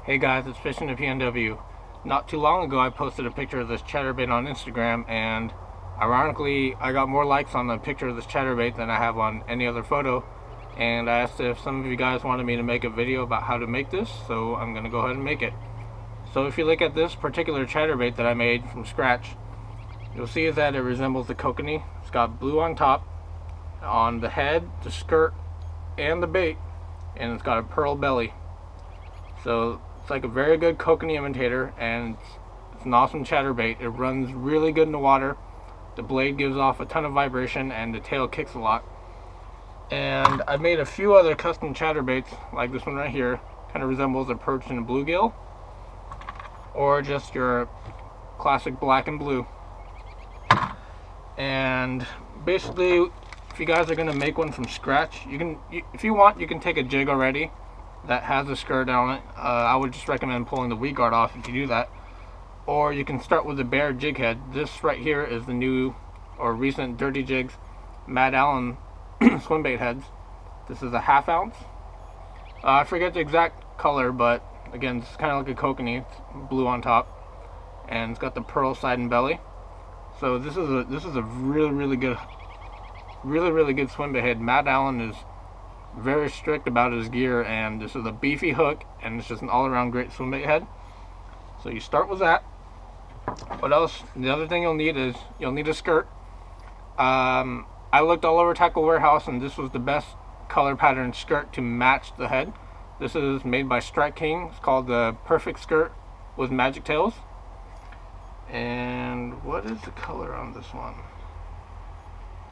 Hey guys, it's FishingThePNW. Not too long ago I posted a picture of this chatterbait on Instagram, and ironically I got more likes on the picture of this chatterbait than I have on any other photo. And I asked if some of you guys wanted me to make a video about how to make this, so I'm going to go ahead and make it. So if you look at this particular chatterbait that I made from scratch, you'll see that it resembles the kokanee. It's got blue on top, on the head, the skirt, and the bait, and it's got a pearl belly. So it's like a very good kokanee imitator, and it's an awesome chatterbait. It runs really good in the water. The blade gives off a ton of vibration, and the tail kicks a lot. And I made a few other custom chatterbaits, like this one right here. Kind of resembles a perch and a bluegill, or just your classic black and blue. And basically, if you guys are going to make one from scratch, if you want, you can take a jig already that has a skirt on it. I would just recommend pulling the weed guard off if you do that. Or you can start with the bare jig head. This right here is the new or recent Dirty Jigs Mad Allen Swimbait heads. This is a 1/2 ounce. I forget the exact color, but again, it's kind of like a kokanee. It's blue on top, and it's got the pearl side and belly. So this is a really good swimbait head. Mad Allen is very strict about his gear, and this is a beefy hook, and it's just an all-around great swimbait head. So you start with that. What else? The other thing you'll need is you'll need a skirt. I looked all over Tackle Warehouse, and this was the best color pattern skirt to match the head. This is made by Strike King. It's called the Perfect Skirt with Magic Tails. And what is the color on this one?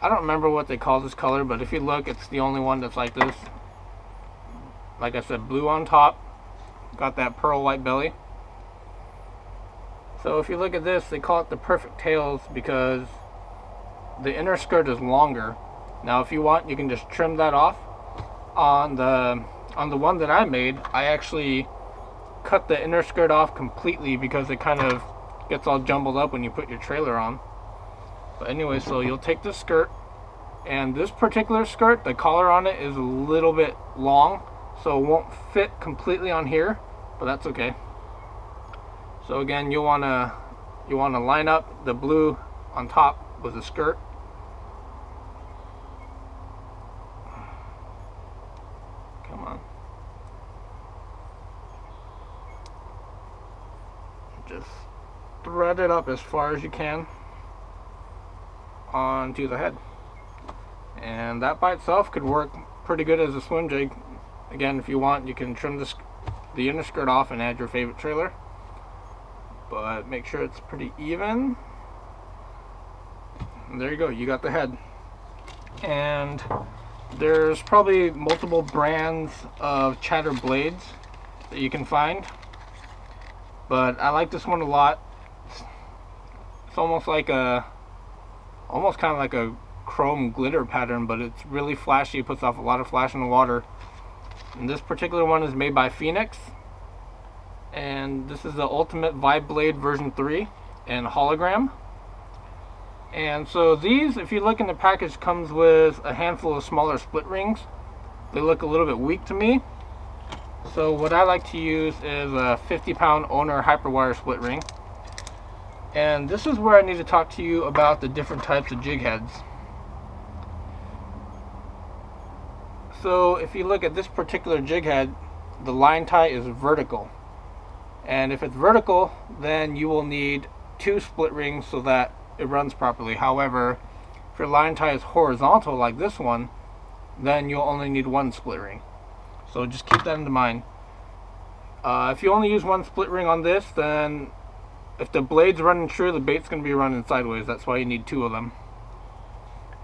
I don't remember what they call this color, but if you look, it's the only one that's like this. Like I said, blue on top, got that pearl white belly. So if you look at this, they call it the Perfect Tails because the inner skirt is longer. Now if you want, you can just trim that off. On the one that I made, I actually cut the inner skirt off completely because it kind of gets all jumbled up when you put your trailer on. But anyway, so you'll take the skirt, and this particular skirt, the collar on it is a little bit long, so it won't fit completely on here, but that's okay. So again, you wanna line up the blue on top with the skirt. Come on. Just thread it up as far as you can onto the head, and that by itself could work pretty good as a swim jig. Again, if you want, you can trim the inner skirt off and add your favorite trailer, but make sure it's pretty even. And there you go, you got the head. And there's probably multiple brands of chatter blades that you can find, but I like this one a lot. It's almost like kind of like a chrome glitter pattern, but it's really flashy. It puts off a lot of flash in the water. And this particular one is made by Phenix, and this is the Ultimate Vibe Blade version 3 and hologram. And so these, if you look in the package, comes with a handful of smaller split rings. They look a little bit weak to me, so what I like to use is a 50-pound Owner Hyperwire split ring. And this is where I need to talk to you about the different types of jig heads. So if you look at this particular jig head, the line tie is vertical. And if it's vertical, then you will need 2 split rings so that it runs properly. However, if your line tie is horizontal like this one, then you'll only need 1 split ring. So just keep that in mind. If you only use 1 split ring on this, then if the blade's running true, the bait's going to be running sideways. That's why you need 2 of them.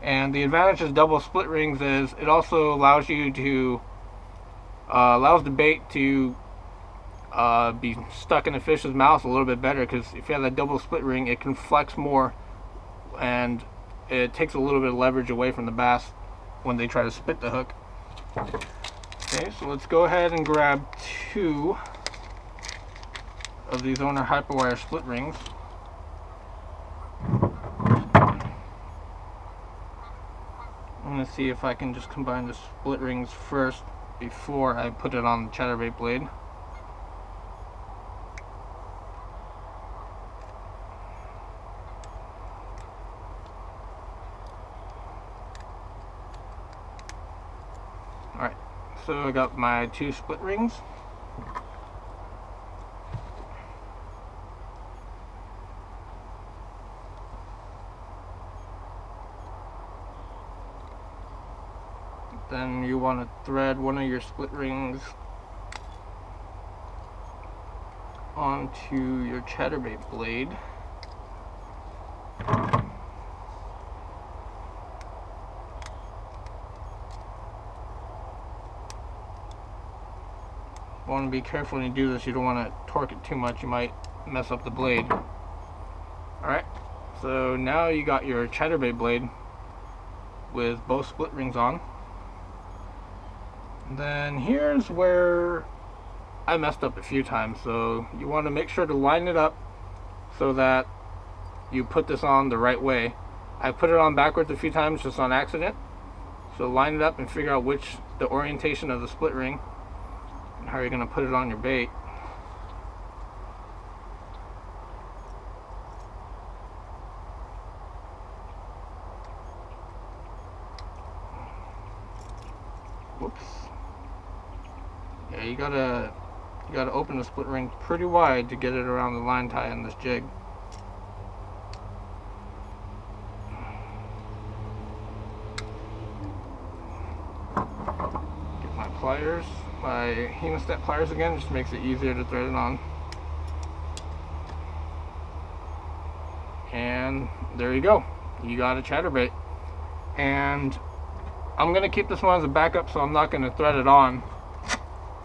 And the advantage of double split rings is it also allows you to allows the bait to be stuck in a fish's mouth a little bit better, because if you have that double split ring, it can flex more, and it takes a little bit of leverage away from the bass when they try to spit the hook. Okay, so let's go ahead and grab 2 of these Owner Hyperwire split rings. I'm going to see if I can just combine the split rings first before I put it on the chatterbait blade. So I got my 2 split rings. Then you want to thread one of your split rings onto your chatterbait blade. You want to be careful when you do this. You don't want to torque it too much. You might mess up the blade. Alright, so now you got your chatterbait blade with both split rings on. And then here's where I messed up a few times. So you want to make sure to line it up so that you put this on the right way. I put it on backwards a few times just on accident. So line it up and figure out the orientation of the split ring and how you're going to put it on your bait. Whoops. Yeah, you gotta open the split ring pretty wide to get it around the line tie on this jig. Get my pliers, my hemostat pliers again, just makes it easier to thread it on. And there you go. You got a chatterbait. And I'm going to keep this one as a backup, so I'm not going to thread it on.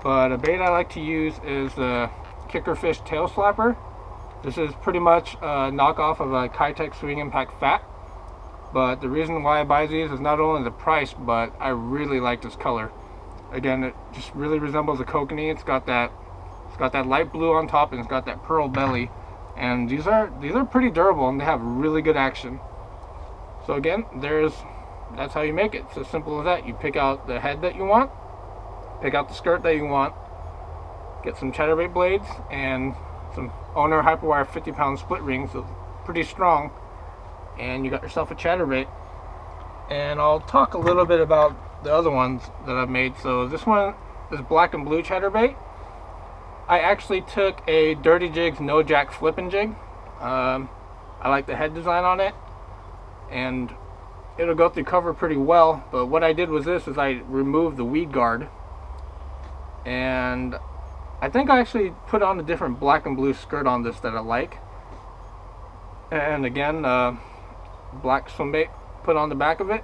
But a bait I like to use is the Kickerfish Tail Slapper. This is pretty much a knockoff of a Kitech Swing Impact Fat. But the reason why I buy these is not only the price, but I really like this color. Again, it just really resembles a kokanee. It's got that light blue on top, and it's got that pearl belly. And these are pretty durable, and they have really good action. So again, that's how you make it. It's as simple as that. You pick out the head that you want, pick out the skirt that you want, get some chatterbait blades and some Owner Hyperwire 50-pound split rings, so pretty strong, and you got yourself a chatterbait. And I'll talk a little bit about the other ones that I've made. So this one, this black and blue chatterbait, I actually took a Dirty Jigs No Jack flipping jig. I like the head design on it, and it'll go through cover pretty well. But what I did was I removed the weed guard, and I think I actually put on a different black and blue skirt on this that I like. And again, black Swimbait put on the back of it,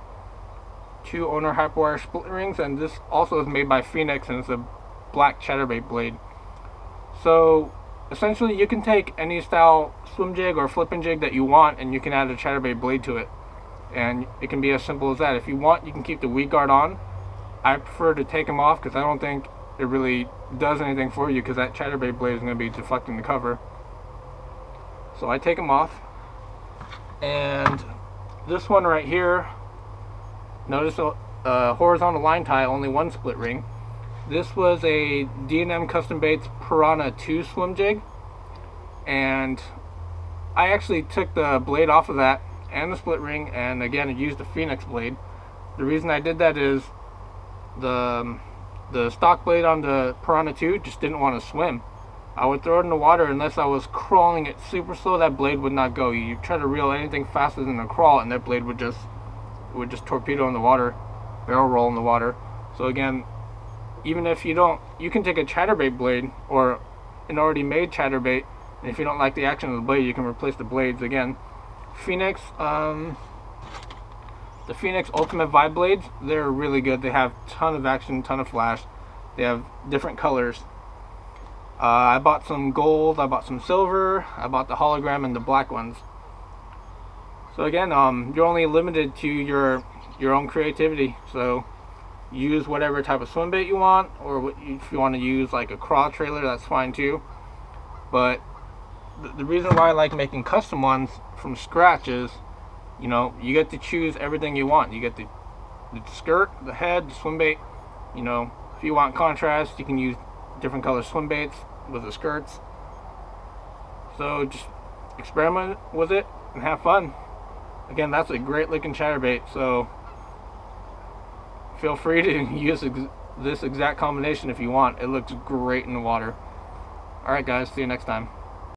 2 Owner Hyperwire split rings, and this also is made by Phenix, and it's a black chatterbait blade. So essentially you can take any style swim jig or flipping jig that you want, and you can add a chatterbait blade to it. And it can be as simple as that. If you want, you can keep the weed guard on. I prefer to take them off because I don't think it really does anything for you, because that chatterbait blade is going to be deflecting the cover. So I take them off. And this one right here, notice a horizontal line tie, only 1 split ring. This was a D&M Custom Baits Piranha 2 swim jig, and I actually took the blade off of that and the split ring, and again, it used the Phenix blade. The reason I did that is the stock blade on the Piranha 2 just didn't want to swim. I would throw it in the water, unless I was crawling it super slow, that blade would not go. You try to reel anything faster than a crawl, and that blade would just torpedo in the water, barrel roll in the water. So again, even if you can take a chatterbait blade or an already made chatterbait, and if you don't like the action of the blade, you can replace the blades. Again, Phenix, the Phenix Ultimate Vibe blades, they're really good. They have ton of action, ton of flash. They have different colors. I bought some gold, I bought some silver, I bought the hologram and the black ones. So again, you're only limited to your own creativity. So use whatever type of swim bait you want, or if you want to use like a craw trailer, that's fine too. But the reason why I like making custom ones from scratch is, you get to choose everything you want. You get the skirt, the head, the swim bait. If you want contrast, you can use different color swim baits with the skirts. So just experiment with it and have fun. Again, that's a great looking chatterbait, so feel free to use this exact combination if you want. It looks great in the water. Alright guys, see you next time.